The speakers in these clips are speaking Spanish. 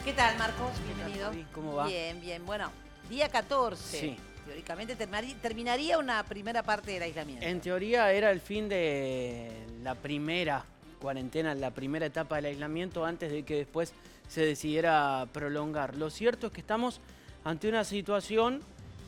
¿Qué tal, Marcos? Bienvenido. ¿Cómo va? Bien, bien. Bueno, día 14. Sí. Teóricamente terminaría una primera parte del aislamiento. En teoría era el fin de la primera cuarentena, la primera etapa del aislamiento antes de que después se decidiera prolongar. Lo cierto es que estamos ante una situación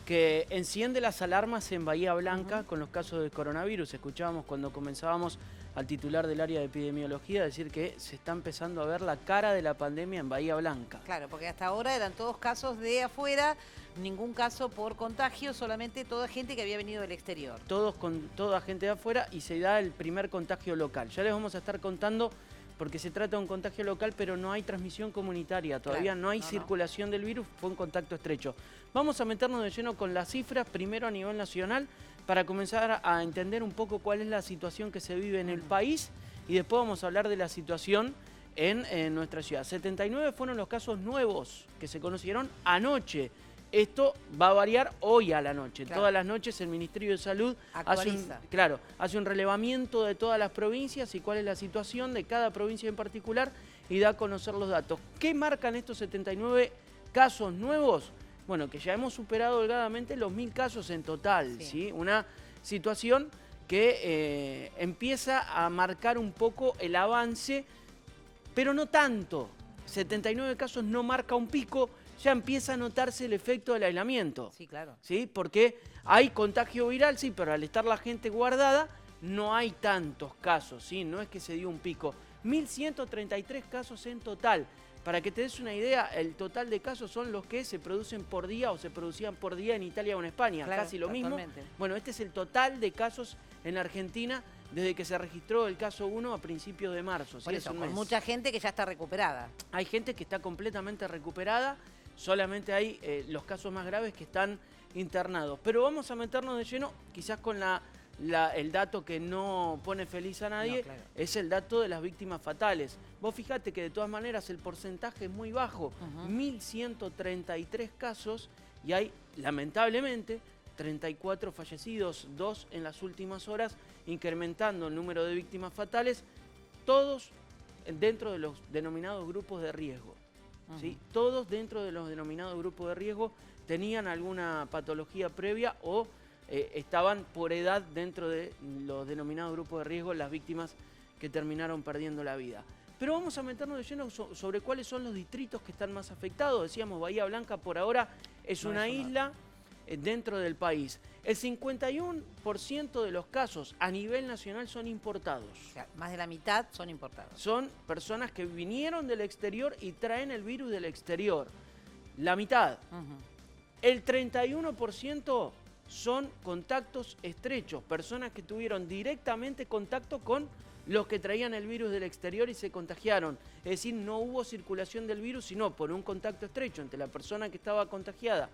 que enciende las alarmas en Bahía Blanca con los casos de coronavirus. Escuchábamos cuando comenzábamos al titular del área de epidemiología decir que se está empezando a ver la cara de la pandemia en Bahía Blanca. Claro, porque hasta ahora eran todos casos de afuera, ningún caso por contagio, solamente toda gente que había venido del exterior. Todos con toda gente de afuera y se da el primer contagio local. Ya les vamos a estar contando porque se trata de un contagio local, pero no hay transmisión comunitaria, todavía Claro, no hay circulación del virus, fue un contacto estrecho. Vamos a meternos de lleno con las cifras, primero a nivel nacional, para comenzar a entender un poco cuál es la situación que se vive en el país y después vamos a hablar de la situación en nuestra ciudad. 79 fueron los casos nuevos que se conocieron anoche. Esto va a variar hoy a la noche. Claro. Todas las noches el Ministerio de Salud hace un relevamiento de todas las provincias y cuál es la situación de cada provincia en particular y da a conocer los datos. ¿Qué marcan estos 79 casos nuevos? Bueno, que ya hemos superado holgadamente los 1000 casos en total, ¿sí? Una situación que empieza a marcar un poco el avance, pero no tanto. 79 casos no marca un pico, ya empieza a notarse el efecto del aislamiento. Sí, claro. ¿Sí? Porque hay contagio viral, sí, pero al estar la gente guardada no hay tantos casos, ¿sí? No es que se dio un pico. 1133 casos en total. Para que te des una idea, el total de casos son los que se producen por día o se producían por día en Italia o en España. Claro, casi lo totalmente. mismo. Bueno, este es el total de casos en Argentina desde que se registró el caso 1 a principios de marzo. Por ¿sí? eso, Es un con mes. mucha gente que ya está recuperada. Hay gente que está completamente recuperada, solamente hay los casos más graves que están internados. Pero vamos a meternos de lleno, quizás con el dato que no pone feliz a nadie, No, claro. es el dato de las víctimas fatales. Vos fijate que de todas maneras el porcentaje es muy bajo, 1133 casos y hay, lamentablemente, 34 fallecidos, 2 en las últimas horas, incrementando el número de víctimas fatales, todos dentro de los denominados grupos de riesgo. ¿Sí? Todos dentro de los denominados grupos de riesgo tenían alguna patología previa o estaban por edad dentro de los denominados grupos de riesgo las víctimas que terminaron perdiendo la vida. Pero vamos a meternos de lleno sobre cuáles son los distritos que están más afectados. Decíamos, Bahía Blanca por ahora es una isla dentro del país. El 51% de los casos a nivel nacional son importados. O sea, más de la mitad son importados. Son personas que vinieron del exterior y traen el virus del exterior. La mitad. El 31% son contactos estrechos, personas que tuvieron directamente contacto con los que traían el virus del exterior y se contagiaron. Es decir, no hubo circulación del virus, sino por un contacto estrecho entre la persona que estaba contagiada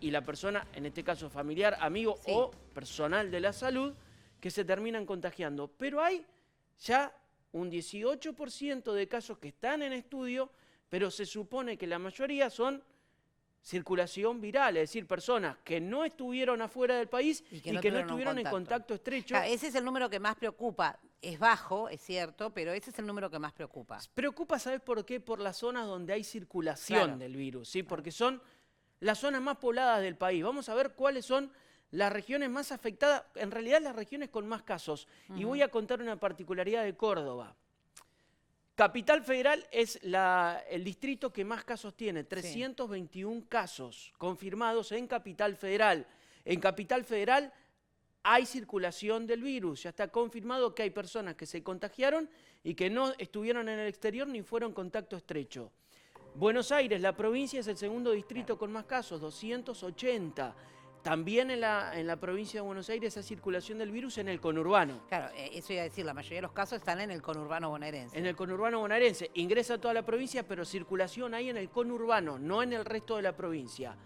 y la persona, en este caso familiar, amigo o personal de la salud, que se terminan contagiando. Pero hay ya un 18% de casos que están en estudio, pero se supone que la mayoría son circulación viral, es decir, personas que no estuvieron afuera del país y que no estuvieron en contacto estrecho. Claro, ese es el número que más preocupa. Es bajo, es cierto, pero ese es el número que más preocupa. Preocupa, ¿sabes por qué? Por las zonas donde hay circulación del virus, ¿sí? Porque son las zonas más pobladas del país. Vamos a ver cuáles son las regiones más afectadas, en realidad las regiones con más casos. Y voy a contar una particularidad de Córdoba. Capital Federal es el distrito que más casos tiene, 321 casos confirmados en Capital Federal. En Capital Federal hay circulación del virus, ya está confirmado que hay personas que se contagiaron y que no estuvieron en el exterior ni fueron contacto estrecho. Buenos Aires, la provincia, es el segundo distrito con más casos, 280. También en la provincia de Buenos Aires hay circulación del virus en el conurbano. Claro, eso iba a decir, la mayoría de los casos están en el conurbano bonaerense. En el conurbano bonaerense. Ingresa a toda la provincia, pero circulación hay en el conurbano, no en el resto de la provincia.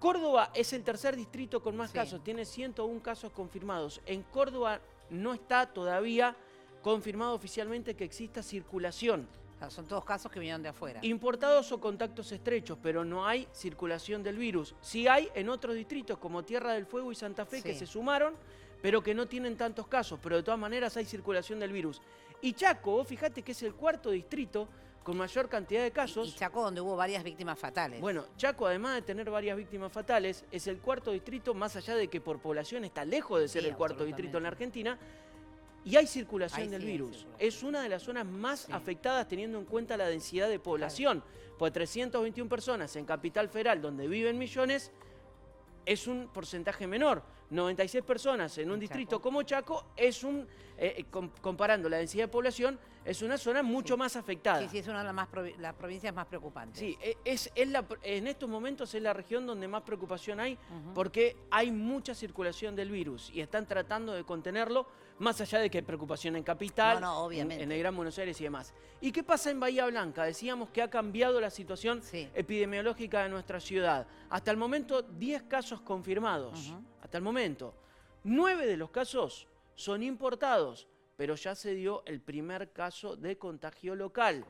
Córdoba es el tercer distrito con más casos, tiene 101 casos confirmados. En Córdoba no está todavía confirmado oficialmente que exista circulación. Claro, son todos casos que vinieron de afuera. Importados o contactos estrechos, pero no hay circulación del virus. Sí hay en otros distritos como Tierra del Fuego y Santa Fe que se sumaron, pero que no tienen tantos casos, pero de todas maneras hay circulación del virus. Y Chaco, vos fijate que es el cuarto distrito con mayor cantidad de casos. Y Chaco, donde hubo varias víctimas fatales. Bueno, Chaco, además de tener varias víctimas fatales, es el cuarto distrito, más allá de que por población está lejos de ser el cuarto distrito en la Argentina, y hay circulación del virus. Es una de las zonas más afectadas teniendo en cuenta la densidad de población. Pues 321 personas en Capital Federal, donde viven millones, es un porcentaje menor. 96 personas en un distrito como Chaco es comparando la densidad de población, es una zona mucho más afectada. Sí, es una de las provincias más preocupantes. Sí, en estos momentos es la región donde más preocupación hay porque hay mucha circulación del virus y están tratando de contenerlo, más allá de que hay preocupación en Capital, obviamente. En el Gran Buenos Aires y demás. ¿Y qué pasa en Bahía Blanca? Decíamos que ha cambiado la situación epidemiológica de nuestra ciudad. Hasta el momento, 10 casos confirmados. Hasta el momento. 9 de los casos son importados, pero ya se dio el primer caso de contagio local.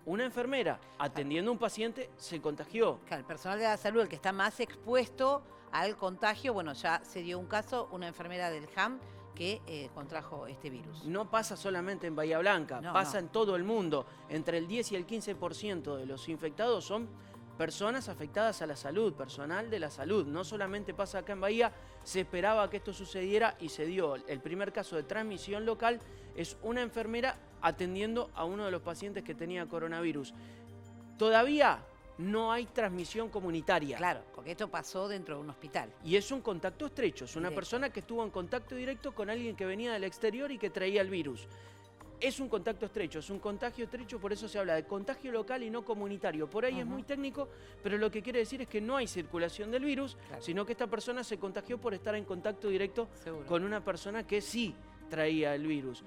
Una enfermera atendiendo a un paciente se contagió. Claro, el personal de la salud, el que está más expuesto al contagio, bueno, ya se dio un caso, una enfermera del JAM que contrajo este virus. No pasa solamente en Bahía Blanca, pasa en todo el mundo. Entre el 10 y el 15% de los infectados son personas afectadas a la salud, personal de la salud. No solamente pasa acá en Bahía, se esperaba que esto sucediera y se dio. El primer caso de transmisión local es una enfermera atendiendo a uno de los pacientes que tenía coronavirus. Todavía no hay transmisión comunitaria. Claro, porque esto pasó dentro de un hospital. Y es un contacto estrecho, es una persona que estuvo en contacto directo con alguien que venía del exterior y que traía el virus. Es un contacto estrecho, es un contagio estrecho, por eso se habla de contagio local y no comunitario. Por ahí es muy técnico, pero lo que quiere decir es que no hay circulación del virus, sino que esta persona se contagió por estar en contacto directo con una persona que sí traía el virus.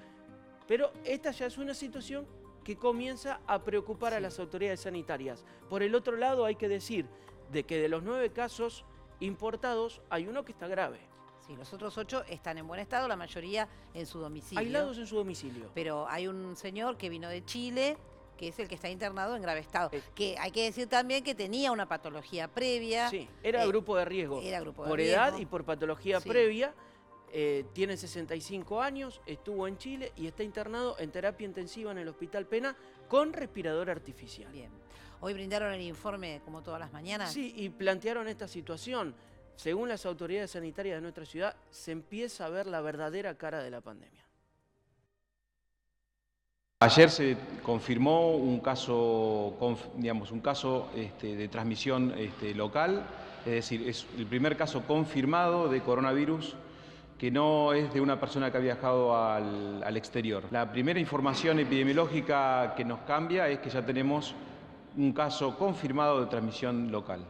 Pero esta ya es una situación que comienza a preocupar a las autoridades sanitarias. Por el otro lado, hay que decir de que de los 9 casos importados, hay uno que está grave. Sí, los otros 8 están en buen estado, la mayoría en su domicilio. Aislados en su domicilio. Pero hay un señor que vino de Chile, que es el que está internado en grave estado. Que hay que decir también que tenía una patología previa. Sí, era grupo de riesgo. Era grupo de por riesgo. Edad y por patología previa. Tiene 65 años, estuvo en Chile y está internado en terapia intensiva en el Hospital Pena con respirador artificial. Bien. Hoy brindaron el informe como todas las mañanas. Sí, y plantearon esta situación. Según las autoridades sanitarias de nuestra ciudad, se empieza a ver la verdadera cara de la pandemia. Ayer se confirmó un caso, de transmisión local, es decir, es el primer caso confirmado de coronavirus que no es de una persona que ha viajado al exterior. La primera información epidemiológica que nos cambia es que ya tenemos un caso confirmado de transmisión local.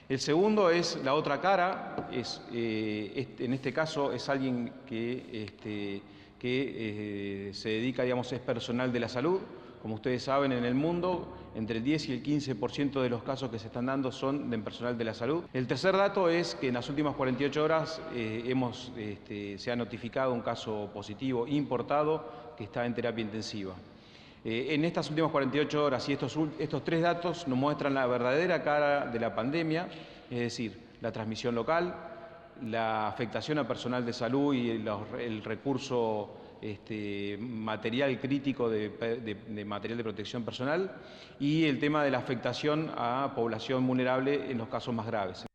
El segundo es la otra cara, en este caso es alguien que se dedica, digamos, es personal de la salud. Como ustedes saben, en el mundo, entre el 10 y el 15% de los casos que se están dando son de personal de la salud. El tercer dato es que en las últimas 48 horas se ha notificado un caso positivo importado que está en terapia intensiva. En estas últimas 48 horas y estos 3 datos nos muestran la verdadera cara de la pandemia, es decir, la transmisión local, la afectación a personal de salud y el recurso material crítico de material de protección personal y el tema de la afectación a población vulnerable en los casos más graves.